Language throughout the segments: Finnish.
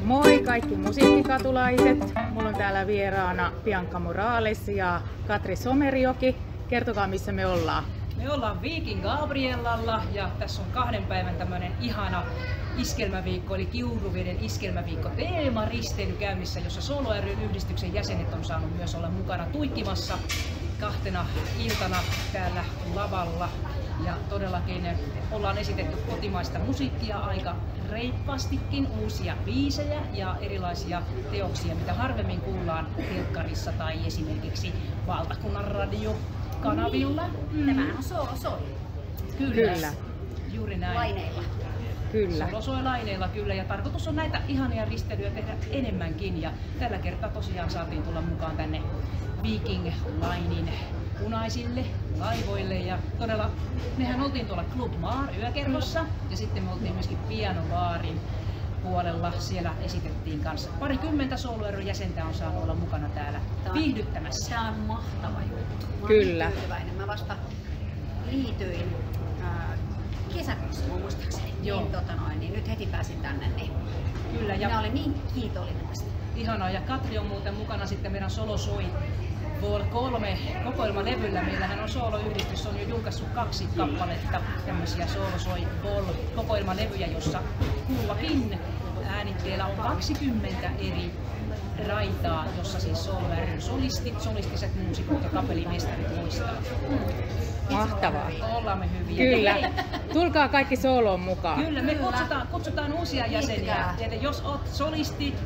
Moi kaikki musiikkikatulaiset! Mulla on täällä vieraana Bianca Morales ja Katri Somerjoki. Kertokaa missä me ollaan. Me ollaan Viking Gabriellalla ja tässä on 2 päivän tämmönen ihana iskelmäviikko, eli Kiuruveden iskelmäviikko teemaristeily käynnissä, jossa Solo ry:n yhdistyksen jäsenet on saanut myös olla mukana tuikkimassa 2 iltana täällä lavalla. Ja todellakin ollaan esitetty kotimaista musiikkia aika reippaastikin, uusia biisejä ja erilaisia teoksia, mitä harvemmin kuullaan telkkarissa tai esimerkiksi valtakunnan radiokanavilla. Tämähän on Solo. Kyllä. Juuri näin. Laineilla. Kyllä. Solo soi laineilla kyllä, ja tarkoitus on näitä ihania risteilyjä tehdä enemmänkin, ja tällä kertaa tosiaan saatiin tulla mukaan tänne Viking Linein punaisille laivoille, ja todella mehän oltiin tuolla Club Mar yökerhossa ja sitten me oltiin myöskin Pianobaarin puolella, siellä esitettiin kanssa 20 Solo ry:n jäsentä on saanut olla mukana täällä viihdyttämässä. Tämä on mahtava juttu. Mä Kyllä. tyytyväinen. Mä vasta liityin kesäkuussa muistaakseni. Joo. Niin nyt heti pääsin tänne. Niin Kyllä, minä ja olin niin kiitollinen tästä. ihanaa, ja Katri on muuten mukana sitten meidän Solo soi Vol 3 kokoelmalevyllä. Meillähän on Solo-yhdistys on jo julkaissut 2 kappaletta tämmöisiä Solo soi Vol kokoelmalevyjä, jossa kullakin äänitteellä on 20 eri raitaa, jossa siis Solo ry:n solistiset muusikot ja kapellimestarit loistaa. Mahtavaa. Ollaan me hyviä. Kyllä. Hei, Tulkaa kaikki Soloon mukaan. Kyllä, me kutsutaan uusia jäseniä. Ja jos oot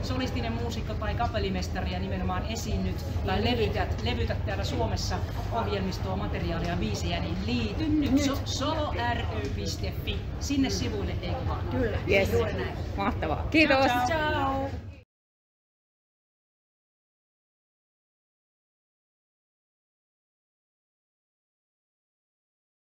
solistinen muusikko tai kapellimestari ja nimenomaan esiinnyt tai levytät täällä Suomessa ohjelmistoa, materiaalia, biisejä, niin liity nyt solory.fi. Sinne sivuille, eikö vaan? Kyllä. Yes. Juuri näin. Mahtavaa. Kiitos. Ciao.